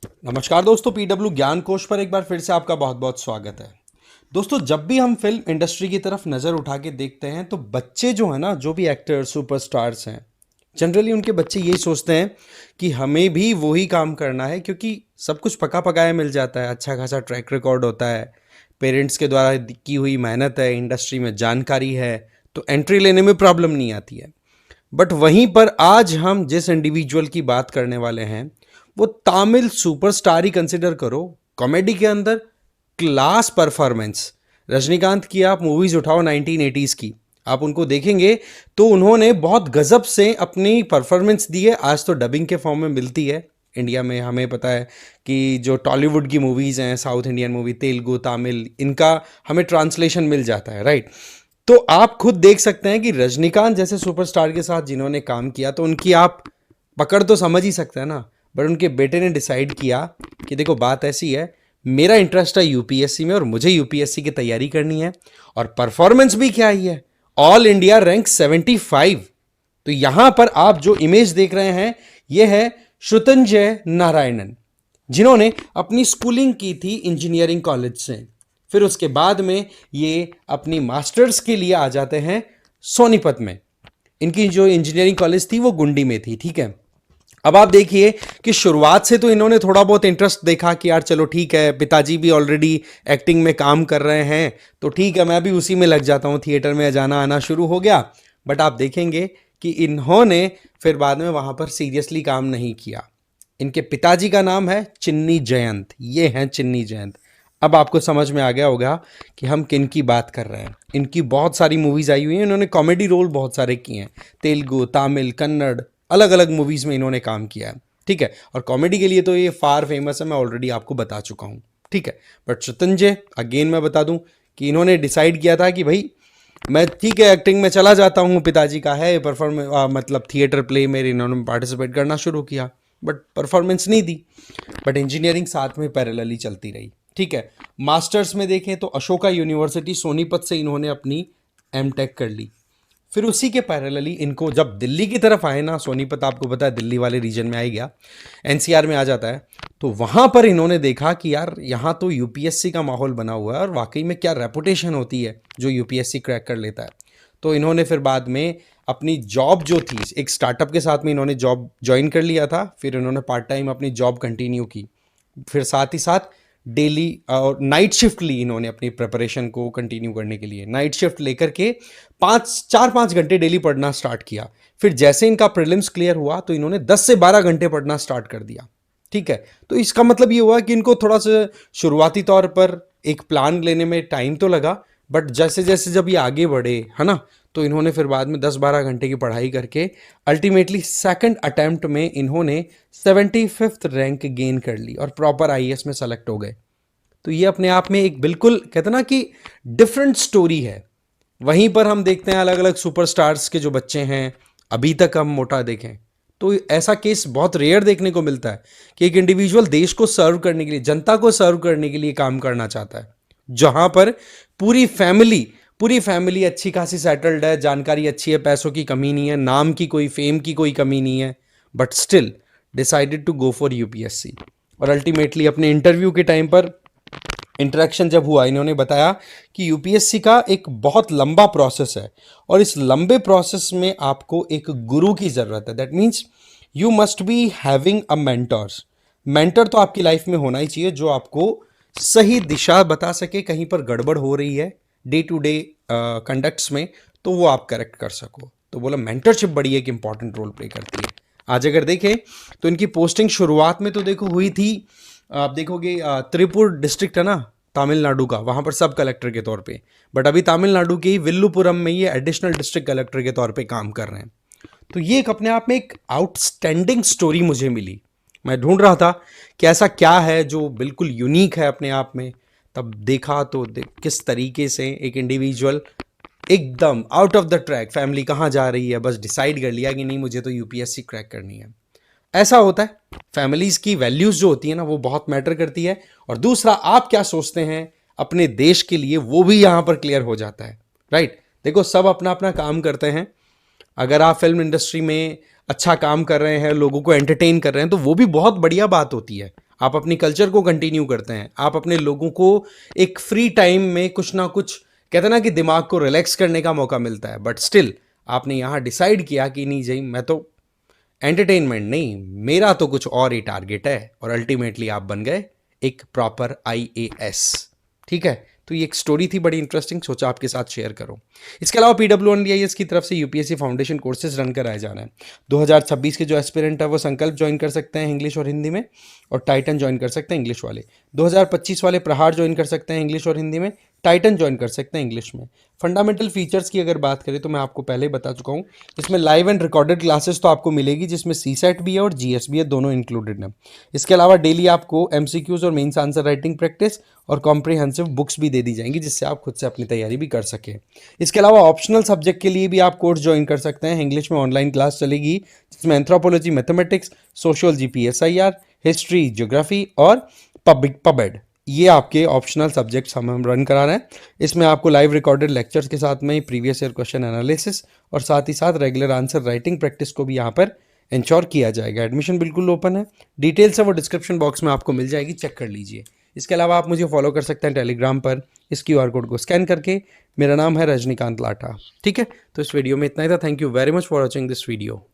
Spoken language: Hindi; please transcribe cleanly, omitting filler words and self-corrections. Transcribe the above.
नमस्कार दोस्तों, पीडब्ल्यू ज्ञान कोश पर एक बार फिर से आपका बहुत बहुत स्वागत है। दोस्तों, जब भी हम फिल्म इंडस्ट्री की तरफ नज़र उठा के देखते हैं तो बच्चे जो है ना, जो भी एक्टर सुपरस्टार्स हैं, जनरली उनके बच्चे यही सोचते हैं कि हमें भी वही काम करना है, क्योंकि सब कुछ पका पकाया मिल जाता है, अच्छा खासा ट्रैक रिकॉर्ड होता है, पेरेंट्स के द्वारा की हुई मेहनत है, इंडस्ट्री में जानकारी है, तो एंट्री लेने में प्रॉब्लम नहीं आती है। बट वहीं पर आज हम जिस इंडिविजुअल की बात करने वाले हैं वो तमिल सुपरस्टार ही कंसिडर करो। कॉमेडी के अंदर क्लास परफॉर्मेंस। रजनीकांत की आप मूवीज उठाओ 1980s की, आप उनको देखेंगे तो उन्होंने बहुत गजब से अपनी परफॉर्मेंस दी है। आज तो डबिंग के फॉर्म में मिलती है इंडिया में। हमें पता है कि जो टॉलीवुड की मूवीज़ हैं, south Indian movie, Telugu, Tamil, इनका हमें ट्रांसलेशन मिल जाता है, राइट। तो आप खुद देख सकते हैं कि रजनीकांत जैसे सुपरस्टार के साथ जिन्होंने काम किया, तो उनकी आप पकड़ तो समझ ही सकते हैं ना। बट उनके बेटे ने डिसाइड किया कि देखो बात ऐसी है, मेरा इंटरेस्ट है यूपीएससी में और मुझे यूपीएससी की तैयारी करनी है, और परफॉर्मेंस भी क्या ही है, ऑल इंडिया रैंक 75। तो यहां पर आप जो इमेज देख रहे हैं यह है श्रुतंजय नारायणन, जिन्होंने अपनी स्कूलिंग की थी इंजीनियरिंग कॉलेज से। फिर उसके बाद में ये अपनी मास्टर्स के लिए आ जाते हैं सोनीपत में। इनकी जो इंजीनियरिंग कॉलेज थी वो गुंडी में थी, ठीक है। अब आप देखिए कि शुरुआत से तो इन्होंने थोड़ा बहुत इंटरेस्ट देखा कि यार चलो ठीक है, पिताजी भी ऑलरेडी एक्टिंग में काम कर रहे हैं तो ठीक है, मैं भी उसी में लग जाता हूँ, थिएटर में जाना आना शुरू हो गया। बट आप देखेंगे कि इन्होंने फिर बाद में वहाँ पर सीरियसली काम नहीं किया। इनके पिताजी का नाम है चिन्नी जयंत, ये हैं चिन्नी जयंत। अब आपको समझ में आ गया होगा कि हम किन की बात कर रहे हैं। इनकी बहुत सारी मूवीज आई हुई हैं, इन्होंने कॉमेडी रोल बहुत सारे किए हैं, तेलुगु, तमिल, कन्नड़, अलग अलग मूवीज में इन्होंने काम किया है, ठीक है। और कॉमेडी के लिए तो ये फार फेमस है, मैं ऑलरेडी आपको बता चुका हूँ, ठीक है। बट श्रुतंजय, अगेन मैं बता दूं कि इन्होंने डिसाइड किया था कि भाई मैं ठीक है एक्टिंग में चला जाता हूँ, पिताजी का है परफॉर्म मतलब थिएटर प्ले में इन्होंने पार्टिसिपेट करना शुरू किया, बट परफॉर्मेंस नहीं दी। बट इंजीनियरिंग साथ में पैरेलली चलती रही, ठीक है। मास्टर्स में देखें तो अशोका यूनिवर्सिटी सोनीपत से इन्होंने अपनी एम टेक कर ली। फिर उसी के पैरेलली इनको जब दिल्ली की तरफ आए ना, सोनीपत आपको पता है दिल्ली वाले रीजन में आ गया, एनसीआर में आ जाता है, तो वहाँ पर इन्होंने देखा कि यार यहाँ तो यूपीएससी का माहौल बना हुआ है और वाकई में क्या रेपुटेशन होती है जो यूपीएससी क्रैक कर लेता है। तो इन्होंने फिर बाद में अपनी जॉब जो थी, एक स्टार्टअप के साथ में इन्होंने जॉब ज्वाइन कर लिया था, फिर इन्होंने पार्ट टाइम अपनी जॉब कंटिन्यू की। फिर साथ ही साथ डेली और नाइट शिफ्ट ली इन्होंने अपनी प्रिपरेशन को कंटिन्यू करने के लिए। नाइट शिफ्ट लेकर के 4-5 घंटे डेली पढ़ना स्टार्ट किया। फिर जैसे इनका प्रीलिम्स क्लियर हुआ तो इन्होंने 10 से 12 घंटे पढ़ना स्टार्ट कर दिया, ठीक है। तो इसका मतलब ये हुआ कि इनको थोड़ा सा शुरुआती तौर पर एक प्लान लेने में टाइम तो लगा, बट जैसे जैसे जब ये आगे बढ़े, है ना, तो इन्होंने फिर बाद में 10-12 घंटे की पढ़ाई करके अल्टीमेटली सेकंड अटेम्प्ट में इन्होंने 75th रैंक गेन कर ली और प्रॉपर आईएएस में सेलेक्ट हो गए। तो ये अपने आप में एक बिल्कुल कहते ना कि डिफरेंट स्टोरी है। वहीं पर हम देखते हैं अलग अलग सुपरस्टार्स के जो बच्चे हैं, अभी तक हम मोटा देखें तो ऐसा केस बहुत रेयर देखने को मिलता है कि एक इंडिविजुअल देश को सर्व करने के लिए, जनता को सर्व करने के लिए काम करना चाहता है, जहां पर पूरी फैमिली अच्छी खासी सेटल्ड है, जानकारी अच्छी है, पैसों की कमी नहीं है, नाम की कोई, फेम की कोई कमी नहीं है, but still decided to go for UPSC. और अल्टीमेटली अपने इंटरव्यू के टाइम पर इंटरेक्शन जब हुआ, इन्होंने बताया कि यूपीएससी का एक बहुत लंबा प्रोसेस है और इस लंबे प्रोसेस में आपको एक गुरु की ज़रूरत है। That means you must be having a mentors. Mentor तो आपकी लाइफ में होना ही चाहिए जो आपको सही दिशा बता सके, कहीं पर गड़बड़ हो रही है डे टू डे कंडक्ट्स में तो वो आप करेक्ट कर सको। तो बोला मेंटरशिप बड़ी एक इंपॉर्टेंट रोल प्ले करती है। आज अगर देखें तो इनकी पोस्टिंग शुरुआत में तो देखो हुई थी, आप देखोगे त्रिपुर डिस्ट्रिक्ट है ना तमिलनाडु का, वहाँ पर सब कलेक्टर के तौर पे। बट अभी तमिलनाडु के ही विल्लुपुरम में ये एडिशनल डिस्ट्रिक्ट कलेक्टर के तौर पे काम कर रहे हैं। तो ये एक अपने आप में एक आउटस्टैंडिंग स्टोरी मुझे मिली। मैं ढूंढ रहा था कि ऐसा क्या है जो बिल्कुल यूनिक है अपने आप में, तब देखा तो किस तरीके से एक इंडिविजुअल एकदम out of the track, family कहाँ जा रही है, बस डिसाइड कर लिया कि नहीं मुझे तो यूपीएससी क्रैक करनी है। ऐसा होता है, फैमिलीज की वैल्यूज जो होती है ना वो बहुत मैटर करती है, और दूसरा आप क्या सोचते हैं अपने देश के लिए वो भी यहां पर क्लियर हो जाता है, राइट। देखो सब अपना अपना काम करते हैं। अगर आप फिल्म इंडस्ट्री में अच्छा काम कर रहे हैं, लोगों को एंटरटेन कर रहे हैं, तो वो भी बहुत बढ़िया बात होती है। आप अपनी कल्चर को कंटिन्यू करते हैं, आप अपने लोगों को एक फ्री टाइम में कुछ ना कुछ, कहते हैं ना कि दिमाग को रिलैक्स करने का मौका मिलता है, बट स्टिल आपने यहाँ डिसाइड किया कि नहीं जी, मैं तो एंटरटेनमेंट नहीं, मेरा तो कुछ और ही टारगेट है, और अल्टीमेटली आप बन गए एक प्रॉपर आईएएस। ठीक है, तो ये एक स्टोरी थी बड़ी इंटरेस्टिंग, सोचा आपके साथ शेयर करूं। इसके अलावा PWNDIS की तरफ से यूपीएससी फाउंडेशन कोर्सेज रन कराए जा रहे हैं। 2026 के जो एस्पिरेंट है वो संकल्प ज्वाइन कर सकते हैं इंग्लिश और हिंदी में, और टाइटन ज्वाइन कर सकते हैं इंग्लिश वाले। 2025 वाले प्रहार ज्वाइन कर सकते हैं इंग्लिश और हिंदी में, टाइटन ज्वाइन कर सकते हैं इंग्लिश में। फंडामेंटल फीचर्स की अगर बात करें तो मैं आपको पहले ही बता चुका हूँ, इसमें लाइव एंड रिकॉर्डेड क्लासेस तो आपको मिलेगी, जिसमें CSAT भी है और GS भी है, दोनों इंक्लूडेड है। इसके अलावा डेली आपको MCQs और मेंस आंसर राइटिंग प्रैक्टिस और कॉम्प्रिहेंसिव बुक्स भी दे दी जाएंगी, जिससे आप खुद से अपनी तैयारी भी कर सकें। इसके अलावा ऑप्शनल सब्जेक्ट के लिए भी आप कोर्स ज्वाइन कर सकते हैं। इंग्लिश में ऑनलाइन क्लास चलेगी, जिसमें anthropology, mathematics, sociology, PSIR, history, geography और पबेड, ये आपके ऑप्शनल सब्जेक्ट्स हम रन करा रहे हैं। इसमें आपको लाइव रिकॉर्डेड लेक्चर्स के साथ में प्रीवियस ईयर क्वेश्चन एनालिसिस और साथ ही साथ रेगुलर आंसर राइटिंग प्रैक्टिस को भी यहाँ पर इंश्योर किया जाएगा। एडमिशन बिल्कुल ओपन है, डिटेल्स है वो डिस्क्रिप्शन बॉक्स में आपको मिल जाएगी, चेक कर लीजिए। इसके अलावा आप मुझे फॉलो कर सकते हैं टेलीग्राम पर, इस QR कोड को स्कैन करके। मेरा नाम है रजनीकांत लाठा। ठीक है, तो इस वीडियो में इतना ही था। Thank you very much for watching this video.